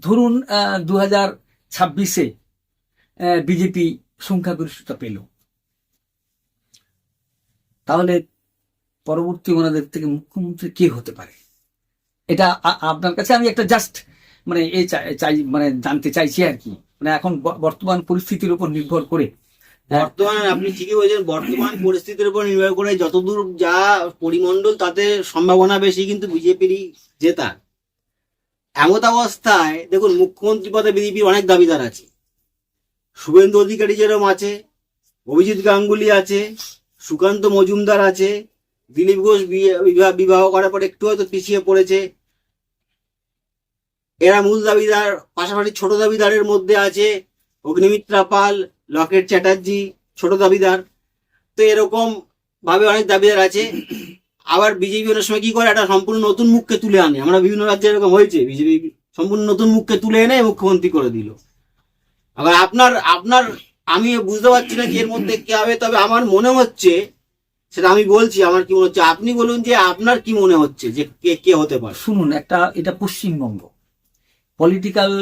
ধরুন 2026-এ বিজেপি সংখ্যাগরিষ্ঠতা পেল, তাহলে পরবর্তী ওনাদের থেকে মুখ্যমন্ত্রী কে হতে পারে? এটা আপনার কাছে আমি একটা জাস্ট মানে এই চাই মানে জানতে চাইছি আর কি। মানে এখন বর্তমান পরিস্থিতির উপর নির্ভর করে বর্তমান আপনি ঠিকই বলেছেন, বর্তমান পরিস্থিতির উপর নির্ভর করে যতদূর যা পরিমণ্ডল তাতে সম্ভাবনা বেশি কিন্তু বিজেপিরই জেতা। এমত অবস্থায় দেখুন, মুখ্যমন্ত্রী পদে বিজেপির অনেক দাবিদার আছে। শুভেন্দু অধিকারী যেরকম আছে, অভিজিৎ গাঙ্গুলি আছে, সুকান্ত মজুমদার আছে, দিলীপ ঘোষ বিবাহ করার পর একটু হয়তো পিছিয়ে পড়েছে, এরা মূল দাবিদার। পাশাপাশি ছোট দাবিদারের মধ্যে আছে অগ্নিমিত্রা পাল, লকেট চ্যাটার্জি, ছোট দাবিদার। তো এরকম ভাবে অনেক দাবিদার আছে। আবার বিজেপি অনেক সময় কি করে, একটা সম্পূর্ণ নতুন মুখকে তুলে আনে। আমরা বিভিন্ন রাজ্যে এরকম হয়েছে, বিজেপি সম্পূর্ণ নতুন মুখকে তুলে এনে মুখ্যমন্ত্রী করে দিল। আবার আপনার আপনার আমি বুঝতে পারছি না কি এর মধ্যে কে হবে, তবে আমার মনে হচ্ছে, সেটা আমি বলছি আমার কি মনে হচ্ছে, আপনি বলুন যে আপনার কি মনে হচ্ছে যে কে কে হতে পারে। শুনুন, এটা পশ্চিমবঙ্গ, পলিটিক্যাল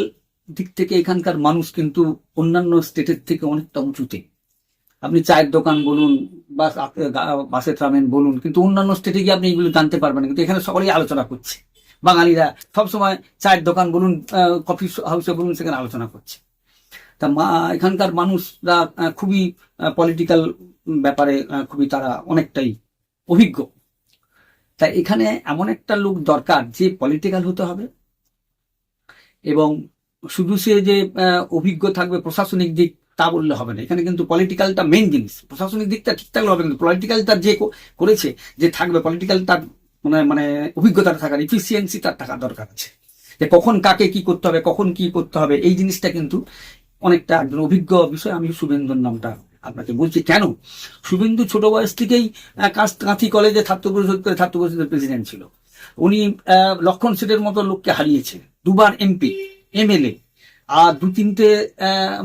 দিক থেকে এখানকার মানুষ কিন্তু অন্যান্য স্টেটের থেকে অনেকটা উঁচুতে। আপনি চায়ের দোকান বলুন বা বাসে ট্রামেন বলুন, কিন্তু অন্যান্য স্টেটে গিয়ে আপনি এগুলো জানতে পারবেন। কিন্তু এখানে সকলেই আলোচনা করছে, বাঙালিরা সবসময় চায়ের দোকান বলুন, কফি হাউসে বলুন, সেখানে আলোচনা করছে। তা এখানকার মানুষরা খুবই পলিটিক্যাল ব্যাপারে খুবই তারা অনেকটাই অভিজ্ঞ। তাই এখানে এমন একটা লোক দরকার যে পলিটিক্যাল হতে হবে, এবং শুধু সে যে অভিজ্ঞ থাকবে প্রশাসনিক দিক তা বললে হবে না। এখানে কিন্তু পলিটিক্যালটা মেইন জিনিস, প্রশাসনিক দিকটা ঠিক থাকলে হবে, কিন্তু পলিটিক্যাল তার যে করেছে যে থাকবে, পলিটিক্যাল তার মানে অভিজ্ঞতাটা থাকার, এফিসিয়েন্সি তার থাকা দরকার আছে, যে কখন কাকে কি করতে হবে, কখন কি করতে হবে। এই জিনিসটা কিন্তু অনেকটা একজন অভিজ্ঞ বিষয়। আমি শুভেন্দুর নামটা আপনাকে বলছি কেন, শুভেন্দু ছোট বয়স থেকেই কাঁথি কলেজে ছাত্র পরিষদের প্রেসিডেন্ট ছিল। উনি লক্ষণ সেটের মতো লোককে হারিয়েছে, দুবার এমপি, এমএলএ, আর দু তিনটে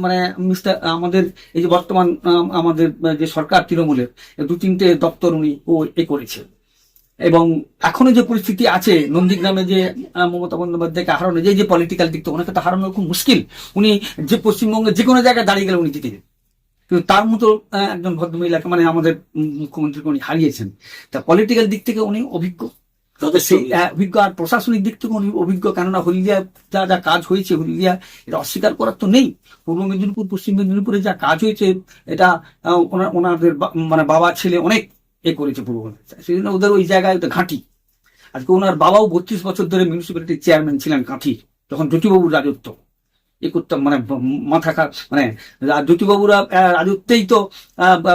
মানে মিস্টার আমাদের এই যে বর্তমান আমাদের যে সরকার তৃণমূলের দু তিনটে দপ্তর উনি করেছে। এবং এখনো যে পরিস্থিতি আছে নন্দীগ্রামে, যে মমতা বন্দ্যোপাধ্যায়কে হারানো, যে পলিটিক্যাল দিক, তো ওনাকে তো হারানো খুব মুশকিল। উনি যে পশ্চিমবঙ্গের যে কোনো জায়গায় দাঁড়িয়ে গেলে উনি জিতে যেতেন, কিন্তু তার মতো একজন ভদ্রমহিলাকে মানে আমাদের মুখ্যমন্ত্রীকে উনি হারিয়েছেন। তা পলিটিক্যাল দিক থেকে উনি অভিজ্ঞ, সেই অভিজ্ঞ, আর প্রশাসনিক দিক থেকে উনি অভিজ্ঞ। কেননা হলদিয়া যা যা কাজ হয়েছে, হলদিয়া এটা অস্বীকার করার তো নেই। পূর্ব মেদিনীপুর, পশ্চিম মেদিনীপুরে যা কাজ হয়েছে, এটা ওনাদের মানে বাবা ছেলে অনেক করেছে পূর্ব মেদিনীপুর, সেই জন্য ওদের ওই জায়গায় ঘাঁটি। আজকে ওনার বাবাও 32 বছর ধরে মিউনিসিপ্যালিটির চেয়ারম্যান ছিলেন কাঁথির, যখন জ্যোতিবাবুর রাজত্ব করতাম, মানে মাথা মানে জ্যোতিবাবুরা রাজত্বেই তো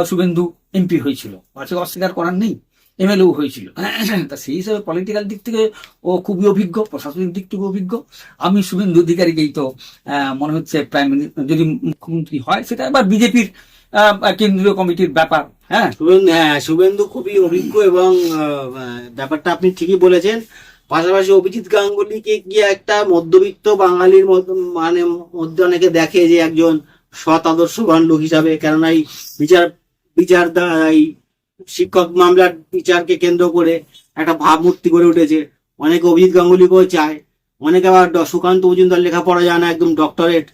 শুভেন্দু এমপি হয়েছিল, অস্বীকার করার নেই, এমএলএও হয়েছিল। তা সেই হিসাবে পলিটিক্যাল দিক থেকে ও খুবই অভিজ্ঞ, প্রশাসনিক দিক থেকে অভিজ্ঞ। আমি শুভেন্দু অধিকারীকেই তো মনে হচ্ছে প্রাইম মিনিস্টার যদি মুখ্যমন্ত্রী হয়, সেটা এবার বিজেপির কেন্দ্রীয় কমিটির ব্যাপার। হ্যাঁ, শুভেন্দু খুবই অভিজ্ঞ এবং ব্যাপারটা আপনি ঠিকই বলেছেন। পাশাপাশি অভিজিৎ গাঙ্গুলিকে গিয়ে একটা মধ্যবিত্ত বাঙালির মানে মধ্যে অনেকে দেখে যে একজন সৎ আদর্শবান লোক হিসাবে, কেননা এই বিচার এই শিক্ষক মামলার বিচারকে কেন্দ্র করে একটা ভাবমূর্তি গড়ে উঠেছে। অনেকে অভিজিৎ গাঙ্গুলিকেও চায়, অনেকে আবার সুকান্ত মজুমদার লেখাপড়া জানা একদম ডক্টরেট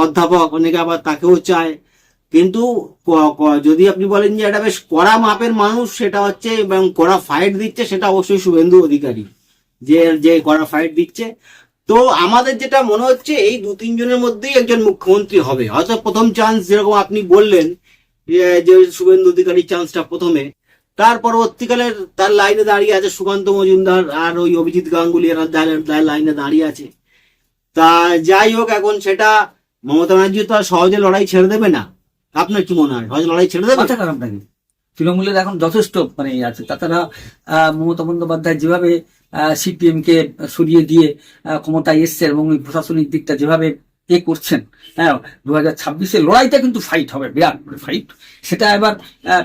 অধ্যাপক, অনেকে আবার তাকেও চায়। কিন্তু যদি আপনি বলেন যে এটা বেশ কড়া মাপের মানুষ, সেটা হচ্ছে এবং কড়া ফাইট দিচ্ছে, সেটা অবশ্যই শুভেন্দু অধিকারী, যে কড়া ফাইট দিচ্ছে। তো আমাদের যেটা মনে হচ্ছে, এই দু তিনজনের মধ্যেই একজন মুখ্যমন্ত্রী হবে। হয়তো প্রথম চান্স যেরকম আপনি বললেন যে শুভেন্দু অধিকারীর চান্সটা প্রথমে, তার পরবর্তীকালে তার লাইনে দাঁড়িয়ে আছে সুকান্ত মজুমদার আর ওই অভিজিৎ গাঙ্গুলি, এরা লাইনে দাঁড়িয়ে আছে। তা যাই হোক, এখন সেটা মমতা ব্যানার্জি তো আর সহজে লড়াই ছেড়ে দেবে না। আপনার কি মনে হয়, সহজে লড়াই ছেড়ে দেবে? কথা খারাপ নাকি, তৃণমূলের এখন যথেষ্ট মানে আছে। তাছাড়া মমতা বন্দ্যোপাধ্যায় যেভাবে সিপিএম কে সরিয়ে দিয়ে ক্ষমতায় এসছে, এবং ওই প্রশাসনিক দিকটা যেভাবে করছেন, হ্যাঁ, 2026-এ লড়াইটা কিন্তু ফাইট হবে, বিরাট ফাইট। সেটা এবার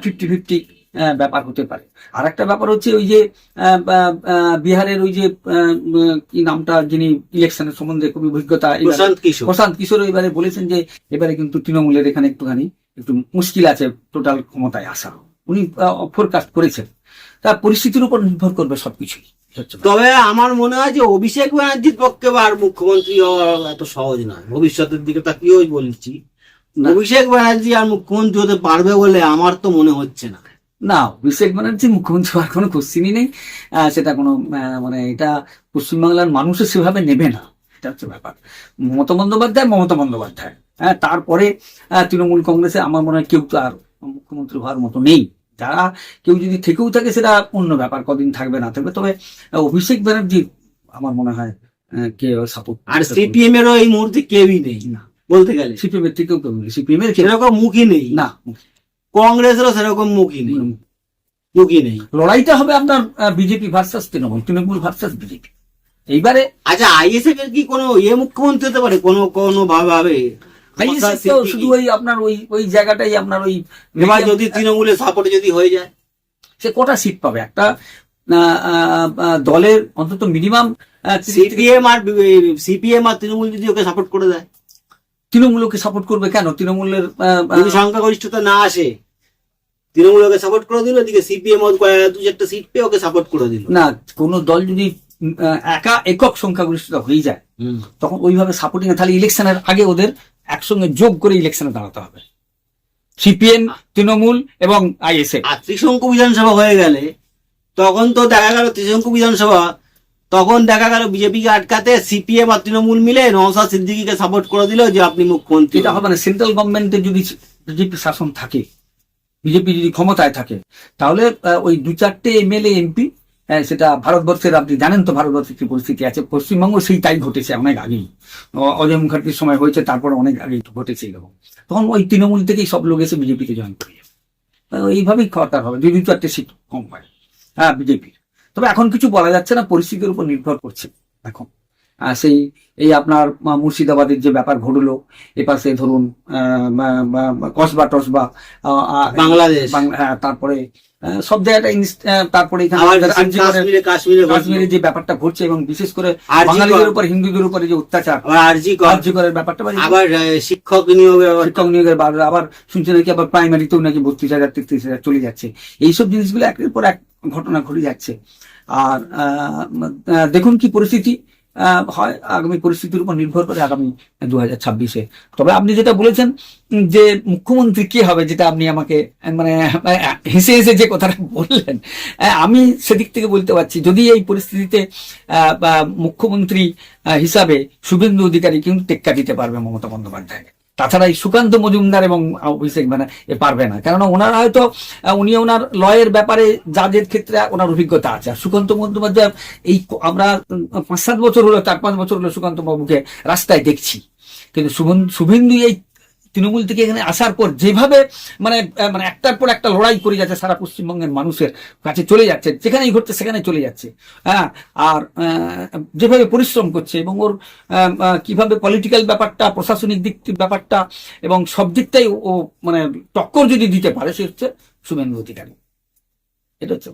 50-50 ব্যাপার হতে পারে। আর একটা ব্যাপার হচ্ছে ওই যে বিহারের ওই যে কি নামটা, যিনি ইলেকশনের সম্বন্ধে খুবই অভিজ্ঞতা, প্রশান্ত কিশোর এবারে বলেছেন যে এবারে কিন্তু তৃণমূলের এখানে একটু মুশকিল আছে টোটাল ক্ষমতায় আসা। উনি ফোরকাস্ট করেছেন। তার পরিস্থিতির উপর নির্ভর করবে সবকিছুই। হচ্ছে ব্যাপার। তবে আমার মনে হয় যে অভিষেক ব্যানার্জির পক্ষে আর মুখ্যমন্ত্রী হওয়া এত সহজ নয়, ভবিষ্যতের দিকে তাকিয়েও বলছি। না। অভিষেক ব্যানার্জি আর মুখ্যমন্ত্রী হতে পারবে বলে আমার তো মনে হচ্ছে না। না, অভিষেক ব্যানার্জি মুখ্যমন্ত্রী হওয়ার কোনো কোশ্চিনই নেই। সেটা কোনো মানে এটা পশ্চিমবাংলার মানুষও সেভাবে নেবে না, এটা হচ্ছে ব্যাপার। মমতা বন্দ্যোপাধ্যায়, তারপরে তৃণমূল কংগ্রেসে আমার মনে হয় কেউ তো আর মুখ্যমন্ত্রী হওয়ার মতো নেই। যারা কেউ যদি থেকেও থাকে সেটা অন্য ব্যাপার, কদিন থাকবে না থাকবে। তবে অভিষেক ব্যানার্জি আমার মনে হয় কেউ সাপোর্ট। আর সিপিএম এরও এই মুহূর্তে কেউই নেই না, বলতে গেলে, সিপিএম এর থেকেও কেউ নেই, সিপিএম এর সেরকম মুখই নেই। না, কংগ্রেসেরও সেরকম মুখই নেই। লড়াইটা হবে আপনার BJP versus Trinamool, Trinamool versus BJP এইবারে। আচ্ছা, আইএসএফ এর কি কোনো মুখ্যমন্ত্রী হতে পারে কোনো ভাবে? ISF তো শুধু ওই আপনার ওই জায়গাটাই আপনার ওই এবার যদি তৃণমূলের সাপোর্টে যদি হয়ে যায়, সে কটা সিট পাবে একটা দলের অন্তত মিনিমাম। সিপিএম আর তৃণমূল যদি ওকে সাপোর্ট করে দেয়, তৃণমূলকে সাপোর্ট করবে কেন? তৃণমূলের যদি সংখ্যাগরিষ্ঠতা না আসে, তৃণমূল ওকে সাপোর্ট করে দিল, এদিকে সিপিএম দু চারটা সিট পেয়ে ওকে সাপোর্ট করে দিল। না, কোন দল যদি একক সংখ্যাগরিষ্ঠতা হয়ে যায় তখন ওইভাবে সাপোর্টিং, তাহলে ইলেকশনের আগে ওদের একসঙ্গে যোগ করে ইলেকশনে দাঁড়াতে হবে, সিপিএম, তৃণমূল এবং ISF। আর ত্রিশঙ্কু বিধানসভা হয়ে গেলে তখন তো দেখা গেল ত্রিশঙ্কু বিধানসভা, তখন দেখা গেল বিজেপিকে আটকাতে সিপিএম আর তৃণমূল মিলে নওশাদ সিদ্দিকীকে সাপোর্ট করে দিল যে আপনি মুখ্যমন্ত্রী। এটা হবে না। সেন্ট্রাল গভর্নমেন্টে যদি বিজেপি শাসন থাকে, বিজেপি যদি ক্ষমতায় থাকে, তাহলে ওই 2-4টে MLA MP, সেটা ভারতবর্ষের, আপনি জানেন তো ভারতবর্ষের কি পরিস্থিতি আছে। পশ্চিমবঙ্গ সেই তাই ঘটেছে অনেক আগেই, অজয় মুখার্জির সময় হয়েছে, তারপরে অনেক আগেই ঘটেছে এরকম। তখন ওই তৃণমূল থেকেই সব লোক এসে বিজেপিতে জয়েন করে যাবে। এইভাবেই খাওয়াটা হবে যদি 2-4টে সিট কম হয় বিজেপির। তবে এখন কিছু বলা যাচ্ছে না, পরিস্থিতির উপর নির্ভর করছে এখন। সেই এই আপনার মুর্শিদাবাদের যে ব্যাপার ঘটলো, এপাশে ধরুন কসবা টসবা, বাংলাদেশ, তারপরে সব জায়গাটা, তারপরে কাশ্মীরে যে ব্যাপারটা ঘটছে, এবং বিশেষ করে বাঙালিদের উপর, হিন্দুদের উপরে যে অত্যাচার, আরজিকরের ব্যাপারটা, আবার শিক্ষক নিয়োগের আবার শুনছে নাকি আবার প্রাইমারিতেও নাকি 32,000-33,000 চলে যাচ্ছে। এইসব জিনিসগুলো একের পর এক ঘটনা ঘটে যাচ্ছে। আর দেখুন কি পরিস্থিতি হয়, আগামী পরিস্থিতির উপর নির্ভর করে আগামী 2026-এ। তবে আপনি যেটা বলেছেন যে মুখ্যমন্ত্রী কে হবে, যেটা আপনি আমাকে মানে হেসে হেসে যে কথাটা বললেন, আমি সেদিক থেকে বলতে পারছি, যদি এই পরিস্থিতিতে মুখ্যমন্ত্রী হিসাবে শুভেন্দু অধিকারী কিন্তু টেক্কা দিতে পারবে মমতা বন্দ্যোপাধ্যায়কে। তাছাড়া এই সুকান্ত মজুমদার এবং অভিষেক ব্যানার্জি পারবে না, কেননা ওনারা হয়তো উনি ওনার লয়ের ব্যাপারে যাদের ক্ষেত্রে ওনার অভিজ্ঞতা আছে। আর সুকান্ত বন্দ্যোপাধ্যায়, এই আমরা 5-7 বছর হলো, 4-5 বছর হলো সুকান্ত বাবুকে রাস্তায় দেখছি, কিন্তু শুভেন্দু এই তৃণমূল থেকে এখানে আসার পর যেভাবে মানে মানে একটার পর একটা লড়াই করে যাচ্ছে, সারা পশ্চিমবঙ্গের মানুষের কাছে চলে যাচ্ছে, যেখানেই ঘটছে সেখানে চলে যাচ্ছে। আর যেভাবে পরিশ্রম করছে, এবং ওর কিভাবে পলিটিক্যাল ব্যাপারটা, প্রশাসনিক দিক ব্যাপারটা এবং সব দিকটাই ও মানে টক্কর যদি দিতে পারে, সে হচ্ছে শুভেন্দু অধিকারী। এটা হচ্ছে